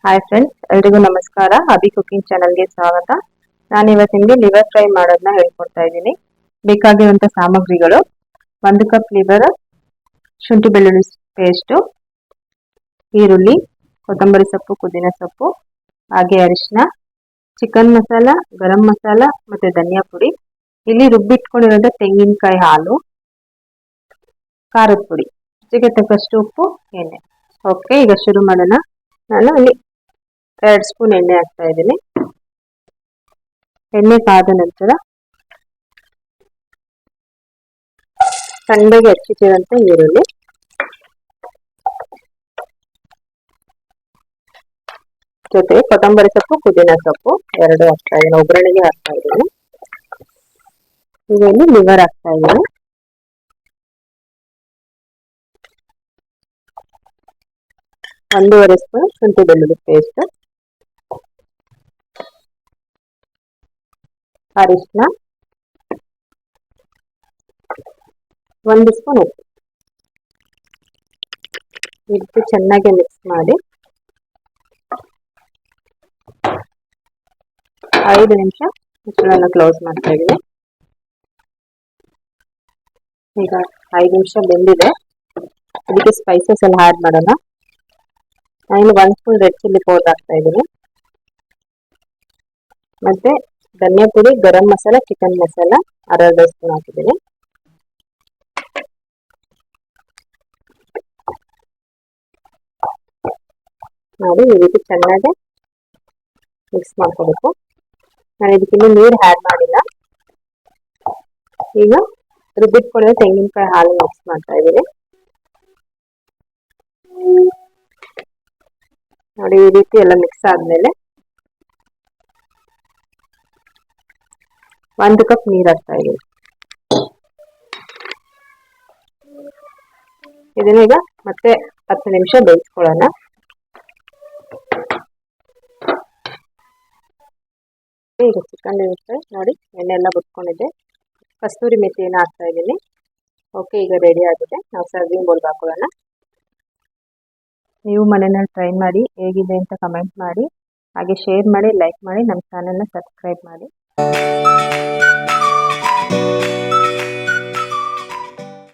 Hi friends, ಎಲ್ರಿಗೂ ನಮಸ್ಕಾರ. Abhi cooking ಚಾನಲ್ಗೆ ಸ್ವಾಗತ. ನಾನು ಇವತ್ತು ನಿಮಗೆ ಲಿವರ್ ಫ್ರೈ ಮಾಡೋದನ್ನ ಹೇಳ್ಕೊಡ್ತಾ ಇದ್ದೀನಿ. ಬೇಕಾಗಿರುವಂಥ ಸಾಮಗ್ರಿಗಳು: 1 ಕಪ್ ಲಿವರ್, ಶುಂಠಿ ಬೆಳ್ಳುಳ್ಳಿ ಪೇಸ್ಟು, ಈರುಳ್ಳಿ, ಕೊತ್ತಂಬರಿ ಸೊಪ್ಪು, ಪುದೀನ ಸೊಪ್ಪು, ಹಾಗೆ ಅರಿಶಿನ, ಚಿಕನ್ ಮಸಾಲ, ಗರಂ ಮಸಾಲ ಮತ್ತು ಧನಿಯಾ ಪುಡಿ, ಇಲ್ಲಿ ರುಬ್ಬಿಟ್ಕೊಂಡಿರೋಂಥ ತೆಂಗಿನಕಾಯಿ ಹಾಲು, ಖಾರದ ಪುಡಿ, ರುಚಿಗೆ ತಕ್ಕಷ್ಟು ಉಪ್ಪು, ಎಣ್ಣೆ. ಓಕೆ, ಈಗ ಶುರು ಮಾಡೋಣ. ನಾನು ಇಲ್ಲಿ 2 ಸ್ಪೂನ್ ಎಣ್ಣೆ ಹಾಕ್ತಾ ಇದ್ದೀನಿ. ಎಣ್ಣೆ ಕಾದ ನಂತರ ಸಣ್ಣಗೆ ಹೆಚ್ಚಿಟ್ಟಿರುವಂತ ಈರುಳ್ಳಿ, ಜೊತೆಗೆ ಕೊತ್ತಂಬರಿ ಸೊಪ್ಪು, ಪುದೀನ ಸೊಪ್ಪು ಎರಡು ಹಾಕ್ತಾ ಇದ್ದೀನಿ. ಒಗ್ಗರಣೆಗೆ ಹಾಕ್ತಾ ಇದ್ದೀನಿ. ಈಗ ಇಲ್ಲಿ ಲಿವರ್ ಹಾಕ್ತಾ ಇದ್ದೀನಿ. ಒಂದೂವರೆ ಸ್ಪೂನ್ ಶುಂಠಿ ಬೆಳ್ಳುಳ್ಳಿ ಪೇಸ್ಟ್, ಅರಿಶಿನ, 1 ಸ್ಪೂನ್ ಉಪ್ಪು ಇಟ್ಟು ಚೆನ್ನಾಗಿ ಮಿಕ್ಸ್ ಮಾಡಿ 5 ನಿಮಿಷ ಮುಚ್ಚಳನ ಕ್ಲೋಸ್ ಮಾಡ್ತಾ ಇದ್ದೀನಿ. ಈಗ 5 ನಿಮಿಷ ಬೆಂದಿದೆ. ಅದಕ್ಕೆ ಸ್ಪೈಸಸ್ ಎಲ್ಲ ಆ್ಯಡ್ ಮಾಡೋಣ. ನಾನು 1 ಸ್ಪೂನ್ ರೆಡ್ ಚಿಲ್ಲಿ ಪೌಡರ್ ಹಾಕ್ತಾ ಇದ್ದೀನಿ. ಮತ್ತೆ ಧನಿಯಾ ಪುಡಿ, ಗರಂ ಮಸಾಲ, ಚಿಕನ್ ಮಸಾಲ 1/2 ಸ್ಪೂನ್ ಹಾಕಿದ್ದೀನಿ. ನೋಡಿ, ಈ ರೀತಿ ಚೆನ್ನಾಗಿ ಮಿಕ್ಸ್ ಮಾಡ್ಕೋಬೇಕು. ನಾನು ಇದಕ್ಕಿನ್ನೂ ನೀರು ಆ್ಯಡ್ ಮಾಡಿಲ್ಲ. ಈಗ ರುಬ್ಬಿಟ್ಕೊಳ್ಳೋ ತೆಂಗಿನಕಾಯಿ ಹಾಲು ಮಿಕ್ಸ್ ಮಾಡ್ತಾ ಇದ್ದೀನಿ. ನೋಡಿ, ಈ ರೀತಿ ಎಲ್ಲ ಮಿಕ್ಸ್ ಆದ್ಮೇಲೆ 1 ಕಪ್ ನೀರು ಹಾಕ್ತಾ ಇದ್ದೀನಿ. ಇದನ್ನ ಈಗ ಮತ್ತೆ 10 ನಿಮಿಷ ಬೇಯಿಸ್ಕೊಳ್ಳೋಣ. ಈಗ ಚಿಕನ್ ಫ್ರೈ ನೋಡಿ, ಎಣ್ಣೆ ಎಲ್ಲ ಬಿಟ್ಕೊಂಡಿದ್ದೆ. ಕಸ್ತೂರಿ ಮೆಥಿಯನ್ನು ಹಾಕ್ತಾ ಇದ್ದೀನಿ. ಓಕೆ, ಈಗ ರೆಡಿ ಆಗಿದೆ. ನಾವು ಸರ್ವಿಂಗ್ ಬೌಲ್ಗೆ ಹಾಕೊಳ್ಳೋಣ. ನೀವು ಮನೆಯಲ್ಲಿ ಟ್ರೈ ಮಾಡಿ ಹೇಗಿದೆ ಅಂತ ಕಮೆಂಟ್ ಮಾಡಿ, ಹಾಗೆ ಶೇರ್ ಮಾಡಿ, ಲೈಕ್ ಮಾಡಿ, ನಮ್ಮ ಚಾನೆಲ್ನ ಸಬ್ಸ್ಕ್ರೈಬ್ ಮಾಡಿ.